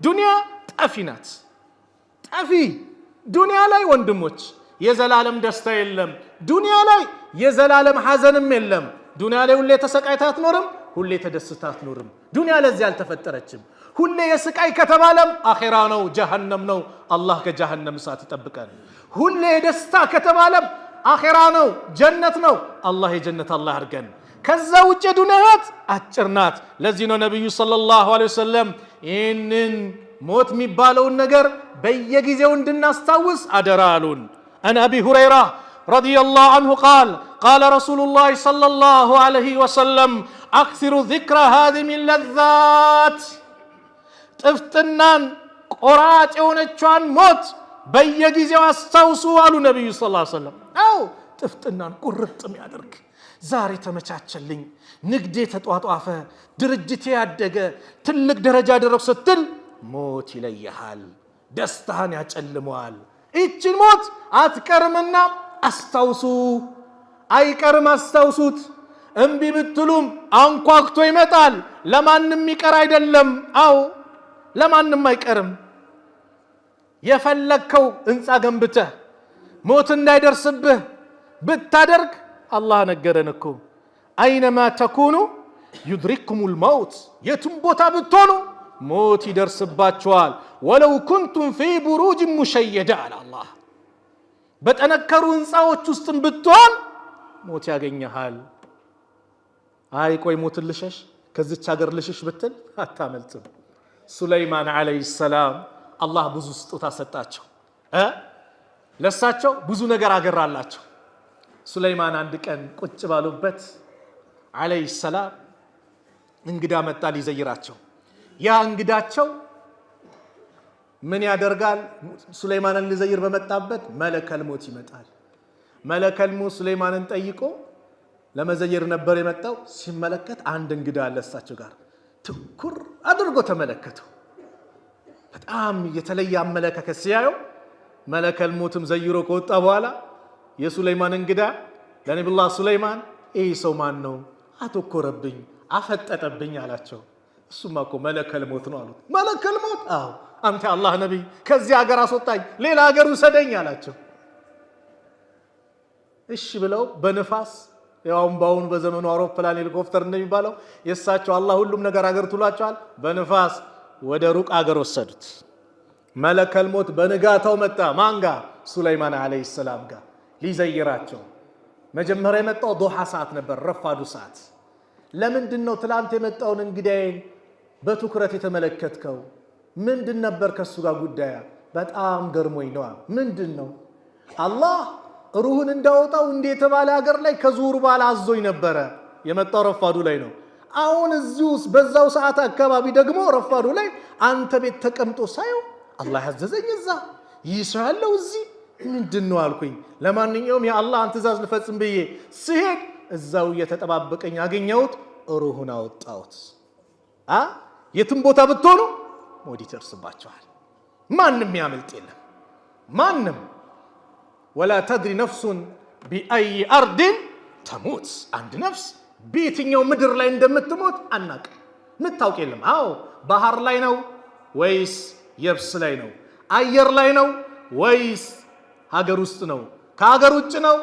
ዱንያ ጠፊ ናት። ጠፊ ዱንያ ላይ ወንድሞች የዘላለም ደስታ የለም። ዱንያ ላይ የዘላለም ሐዘንም የለም። ዱንያ ላይ ሁሌ ተሰቃይታ አትኖርም፣ ሁሌ ተደስታ አትኖርም። ዱንያ ለዚህ አልተፈጠረችም። ሁሌ የስቃይ ከተባለም አኺራ ነው፣ ጀሃነም ነው። አላህ ከጀሃነም እሳት ይጠብቀን። ሁሌ የደስታ ከተባለም አኺራ ነው፣ ጀነት ነው። አላህ የጀነት አላህ አድርገን። ከዛ ውጭ ዱንያ ናት አጭር ናት። ለዚህ ነው ነብዩ ሰለላሁ ዐለይሂ ወሰለም ይህንን ሞት የሚባለውን ነገር በየጊዜው እንድናስታውስ አደራ አሉን። አን አቢ ሁረይራ ረዲየላሁ ዐንሁ ቃል ቃለ ረሱሉላህ ሰለላሁ ዐለይሂ ወሰለም አክሲሩ ዚክረ ሃዚሂ ለዛት ጥፍጥናን ቆራጭ የሆነቿን ሞት በየጊዜው አስታውሱ አሉ ነብዩ ሰለላሁ ዐለይሂ ወሰለም። አው ጥፍጥናን ቁርጥ የሚያደርግ ዛሬ ተመቻቸልኝ፣ ንግዴ ተጧጧፈ፣ ድርጅቴ ያደገ፣ ትልቅ ደረጃ ደረሰ ስትል ሞት ይለይሃል፣ ደስታን ያጨልመዋል። እቺን ሞት አትቀርምና አስታውሱ። አይቀርም፣ አስታውሱት። እምቢ ብትሉም አንኳክቶ ይመጣል። ለማንም ይቀር አይደለም። አው ለማንም አይቀርም። የፈለከው ህንፃ ገንብተህ ሞት እንዳይደርስብህ ብታደርግ አላህ ነገረን እኮ አይነማ ተኩኑ ዩድሪክሙል መውት፣ የቱም ቦታ ብትሆኑ ሞት ይደርስባችኋል። ወለው ኩንቱም ፊ ቡሩጅ ሙሸየዳ አለ አላህ። በጠነከሩ ህንፃዎች ውስጥም ብትሆን ሞት ያገኘሃል። አይ ቆይ ሞት ልሸሽ፣ ከዚች ሀገር ልሽሽ ብትል አታመልጥም። ሱለይማን ዓለይሂ ሰላም አላህ ብዙ ስጦታ ሰጣቸው። ለሳቸው ብዙ ነገር አገራላቸው። ሱለይማን አንድ ቀን ቁጭ ባሉበት ዓለይሂ ሰላም እንግዳ መጣ ሊዘይራቸው። ያ እንግዳቸው ምን ያደርጋል? ሱለይማንን ሊዘይር በመጣበት መለከል ሞት ይመጣል። መለከል ሞት ሱለይማንን ጠይቆ ለመዘየር ነበር የመጣው። ሲመለከት አንድ እንግዳ አለ እሳቸው ጋር። ትኩር አድርጎ ተመለከተው። በጣም የተለየ አመለካከት ሲያየው መለከል ሞትም ዘይሮ ከወጣ በኋላ የሱለይማን እንግዳ ለነብዩላህ ሱለይማን ይህ ሰው ማን ነው? አተኮረብኝ፣ አፈጠጠብኝ አላቸው። እሱማ እኮ መለከል ሞት ነው አሉት። መለከል ሞት? አዎ። አንተ አላህ ነብይ ከዚህ ሀገር አስወጣኝ፣ ሌላ ሀገር ውሰደኝ አላቸው። እሺ ብለው በንፋስ ያውም ባሁን በዘመኑ አውሮፕላን ሄሊኮፕተር እንደሚባለው የሳቸው አላህ ሁሉም ነገር ሀገር ትሏቸዋል። በንፋስ ወደ ሩቅ ሀገር ወሰዱት። መለከል ሞት በንጋታው መጣ። ማን ጋር? ሱለይማን ዓለይሂ ሰላም ጋር ሊዘይራቸው። መጀመሪያ የመጣው ዶሃ ሰዓት ነበር፣ ረፋዱ ሰዓት። ለምንድን ነው ትላንት የመጣውን እንግዳዬን በትኩረት የተመለከትከው? ምንድን ነበር ከሱ ጋር ጉዳያ? በጣም ገርሞኝ ነው። ምንድን ነው? አላህ ሩህን እንዳወጣው እንደ የተባለ ሀገር ላይ ከዙር በኋላ አዞኝ ነበረ። የመጣው ረፋዱ ላይ ነው። አሁን እዚሁ በዛው ሰዓት አካባቢ ደግሞ ረፋዱ ላይ አንተ ቤት ተቀምጦ ሳየው አላህ ያዘዘኝ እዛ ይስራለው እዚህ ምንድን ነው አልኩኝ። ለማንኛውም የአላህን ትእዛዝ ልፈጽም ብዬ ስሄድ እዛው እየተጠባበቀኝ አገኘሁት። ሩሁን አወጣሁት። የትም ቦታ ብትሆኑ ሞት ይደርስባችኋል። ማንም ያመልጥ የለም። ማንም ወላ ተድሪ ነፍሱን ቢአይ አርድን ተሙት። አንድ ነፍስ በየትኛው ምድር ላይ እንደምትሞት አናውቅም። ምታውቅ የለም። አዎ ባህር ላይ ነው ወይስ የብስ ላይ ነው? አየር ላይ ነው ወይስ ሀገር ውስጥ ነው? ከሀገር ውጭ ነው?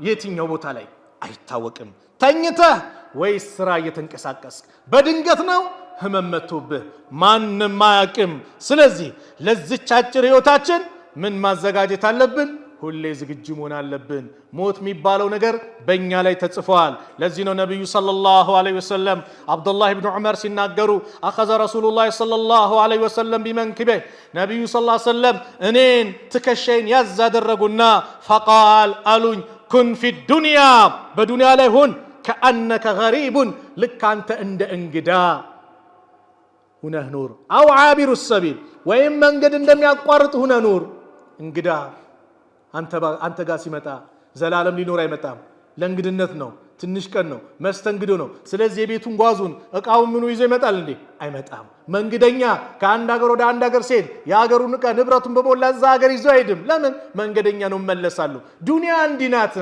የትኛው ቦታ ላይ አይታወቅም። ተኝተህ ወይስ ስራ እየተንቀሳቀስክ? በድንገት ነው ህመም መጥቶብህ? ማንም አያውቅም። ስለዚህ ለዚች አጭር ህይወታችን ምን ማዘጋጀት አለብን? ሁሌ ዝግጁ መሆን አለብን። ሞት የሚባለው ነገር በእኛ ላይ ተጽፏል። ለዚህ ነው ነቢዩ ሰለላሁ ዐለይሂ ወሰለም አብዱላህ ብን ዑመር ሲናገሩ አኸዘ ረሱሉላህ ሰለላሁ ዐለይሂ ወሰለም ቢመንክቤህ፣ ነቢዩ ሰለላሁ ዐለይሂ ወሰለም እኔን ትከሻዬን ያዝ አደረጉና ፈቃል አሉኝ፣ ኩን ፊ ዱንያ፣ በዱንያ ላይ ሁን፣ ከአነከ ገሪቡን፣ ልክ አንተ እንደ እንግዳ ሁነህ ኑር፣ አው ዓቢሩ ሰቢል፣ ወይም መንገድ እንደሚያቋርጥ ሁነህ ኑር። እንግዳ አንተ ጋር ሲመጣ ዘላለም ሊኖር አይመጣም። ለእንግድነት ነው፣ ትንሽ ቀን ነው፣ መስተንግዶ ነው። ስለዚህ የቤቱን ጓዙን እቃውን ምኑ ይዞ ይመጣል እንዴ? አይመጣም። መንገደኛ ከአንድ ሀገር ወደ አንድ ሀገር ሲሄድ የሀገሩን እቃ ንብረቱን በሞላ እዛ ሀገር ይዞ አይሄድም። ለምን? መንገደኛ ነው፣ እመለሳለሁ። ዱንያ እንዲህ ናት።